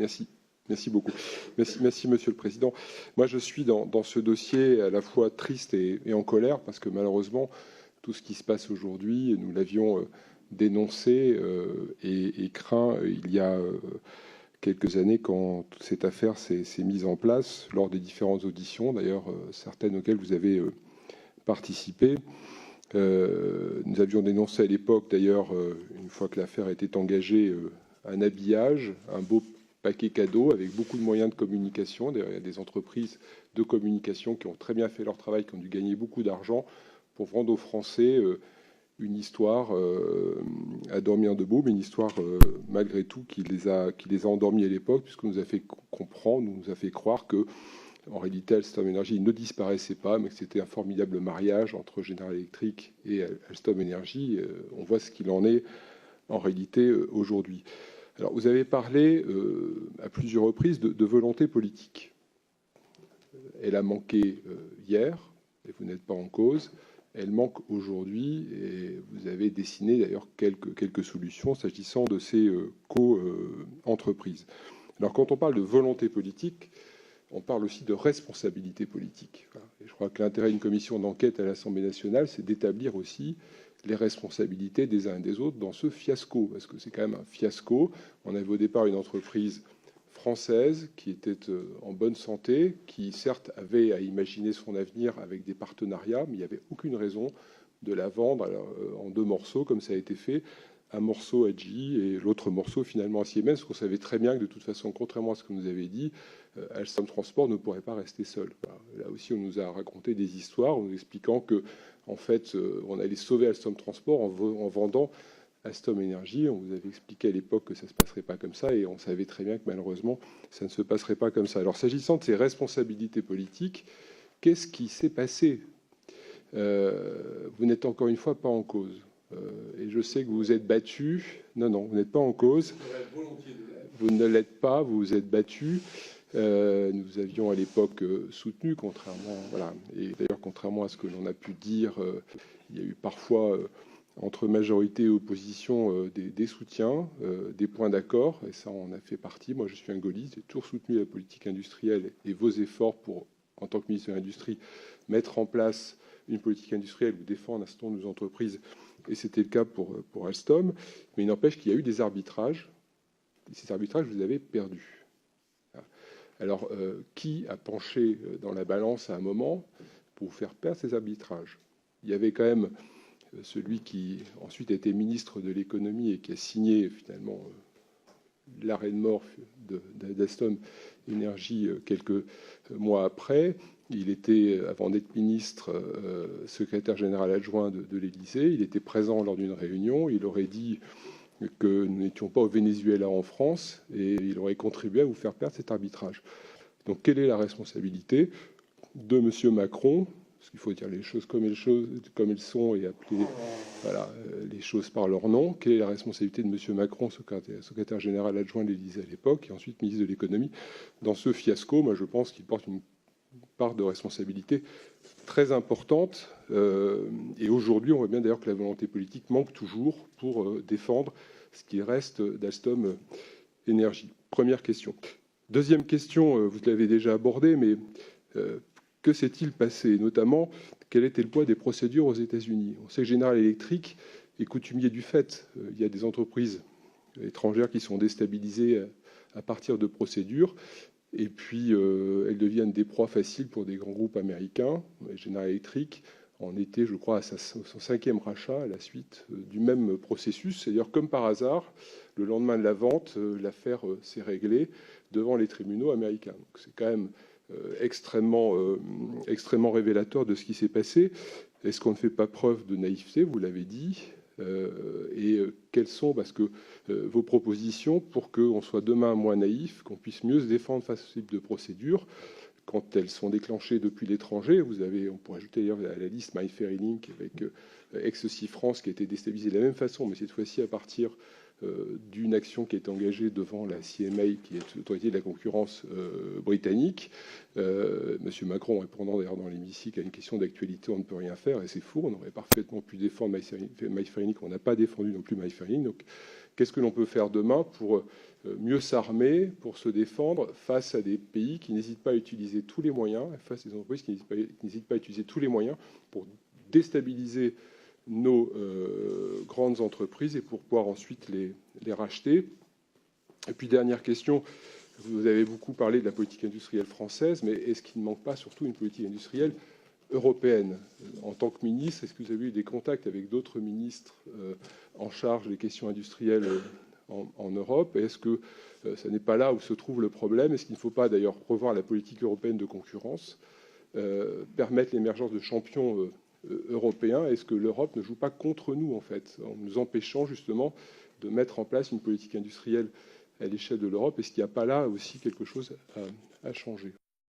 Merci. Merci beaucoup. Merci, Monsieur le Président. Moi, je suis dans ce dossier à la fois triste et en colère, parce que malheureusement, tout ce qui se passe aujourd'hui, nous l'avions dénoncé et craint il y a quelques années quand toute cette affaire s'est mise en place, lors des différentes auditions, d'ailleurs certaines auxquelles vous avez participé. Nous avions dénoncé à l'époque, d'ailleurs, une fois que l'affaire était engagée, un habillage, un beau paquet cadeau avec beaucoup de moyens de communication. D'ailleurs, il y a des entreprises de communication qui ont très bien fait leur travail, qui ont dû gagner beaucoup d'argent pour vendre aux Français une histoire à dormir debout, mais une histoire malgré tout qui les a endormis à l'époque, puisqu'on nous a fait comprendre, nous a fait croire que en réalité, Alstom Energy ne disparaissait pas, mais que c'était un formidable mariage entre General Electric et Alstom Energy. On voit ce qu'il en est en réalité aujourd'hui. Alors, vous avez parlé à plusieurs reprises de volonté politique. Elle a manqué hier, et vous n'êtes pas en cause. Elle manque aujourd'hui, et vous avez dessiné d'ailleurs quelques solutions s'agissant de ces co-entreprises. Alors, quand on parle de volonté politique, on parle aussi de responsabilité politique. Et je crois que l'intérêt d'une commission d'enquête à l'Assemblée nationale, c'est d'établir aussi les responsabilités des uns et des autres dans ce fiasco, parce que c'est quand même un fiasco. On avait au départ une entreprise française qui était en bonne santé, qui certes avait à imaginer son avenir avec des partenariats, mais il n'y avait aucune raison de la vendre en deux morceaux, comme ça a été fait, un morceau à GE et l'autre morceau finalement à Siemens, parce qu'on savait très bien que de toute façon, contrairement à ce que vous avez dit, Alstom Transport ne pourrait pas rester seul. Là aussi, on nous a raconté des histoires en nous expliquant que, en fait, on allait sauver Alstom Transport en vendant Alstom Energy. On vous avait expliqué à l'époque que ça ne se passerait pas comme ça, et on savait très bien que malheureusement, ça ne se passerait pas comme ça. Alors, s'agissant de ces responsabilités politiques, qu'est-ce qui s'est passé? Vous n'êtes encore une fois pas en cause. Et je sais que vous vous êtes battu. Non, vous n'êtes pas en cause. Vous ne l'êtes pas, vous vous êtes battu. Nous avions à l'époque soutenu, et d'ailleurs contrairement à ce que l'on a pu dire, il y a eu parfois entre majorité et opposition des soutiens, des points d'accord, et ça en a fait partie. Moi, je suis un gaulliste, j'ai toujours soutenu la politique industrielle et vos efforts pour, en tant que ministre de l'Industrie, mettre en place une politique industrielle ou défendre un certain nombre de nos entreprises, et c'était le cas pour Alstom. Mais il n'empêche qu'il y a eu des arbitrages, et ces arbitrages, vous avez perdus. Alors, qui a penché dans la balance à un moment pour vous faire perdre ces arbitrages? Il y avait quand même celui qui ensuite a été ministre de l'économie et qui a signé finalement l'arrêt de mort d'Alstom Energy quelques mois après. Il était, avant d'être ministre, secrétaire général adjoint de l'Élysée. Il était présent lors d'une réunion. Il aurait dit que nous n'étions pas au Venezuela en France, et il aurait contribué à vous faire perdre cet arbitrage. Donc, quelle est la responsabilité de M. Macron? Parce qu'il faut dire les choses comme elles sont et appeler les choses par leur nom. Quelle est la responsabilité de M. Macron, secrétaire général adjoint de l'Élysée à l'époque, et ensuite ministre de l'économie, dans ce fiasco? Moi, je pense qu'il porte une part de responsabilité très importante. Et aujourd'hui, on voit bien d'ailleurs que la volonté politique manque toujours pour défendre ce qui reste d'Alstom Energy. Première question. Deuxième question, vous l'avez déjà abordée, mais que s'est-il passé? Notamment, quel était le poids des procédures aux États-Unis? On sait que General Electric est coutumier du fait. Il y a des entreprises étrangères qui sont déstabilisées à partir de procédures. Et puis, elles deviennent des proies faciles pour des grands groupes américains. General Electric en était, je crois, à son 5e rachat à la suite du même processus. D'ailleurs, comme par hasard, le lendemain de la vente, l'affaire s'est réglée devant les tribunaux américains. Donc, c'est quand même extrêmement révélateur de ce qui s'est passé. Est-ce qu'on ne fait pas preuve de naïveté? Vous l'avez dit. Et quelles sont vos propositions pour qu'on soit demain moins naïf, qu'on puisse mieux se défendre face à ce type de procédures quand elles sont déclenchées depuis l'étranger? On pourrait ajouter d'ailleurs à la liste MyFerryLink avec Ex-Sifrance qui a été déstabilisé de la même façon, mais cette fois-ci à partir d'une action qui est engagée devant la CMA, qui est l'autorité de la concurrence britannique. Monsieur Macron, répondant d'ailleurs dans l'hémicycle à une question d'actualité, on ne peut rien faire, et c'est faux. On aurait parfaitement pu défendre MyFairlink, on n'a pas défendu non plus MyFairlink. Donc, qu'est-ce que l'on peut faire demain pour mieux s'armer, pour se défendre face à des pays qui n'hésitent pas à utiliser tous les moyens, face à des entreprises qui n'hésitent pas à utiliser tous les moyens pour déstabiliser nos grandes entreprises et pour pouvoir ensuite les racheter. Et puis, dernière question, vous avez beaucoup parlé de la politique industrielle française, mais est-ce qu'il ne manque pas surtout une politique industrielle européenne? En tant que ministre, est-ce que vous avez eu des contacts avec d'autres ministres en charge des questions industrielles en Europe? Est-ce que ça n'est pas là où se trouve le problème? Est-ce qu'il ne faut pas d'ailleurs revoir la politique européenne de concurrence, permettre l'émergence de champions européens? Est-ce que l'Europe ne joue pas contre nous, en fait, en nous empêchant justement de mettre en place une politique industrielle à l'échelle de l'Europe? Est-ce qu'il n'y a pas là aussi quelque chose à changer?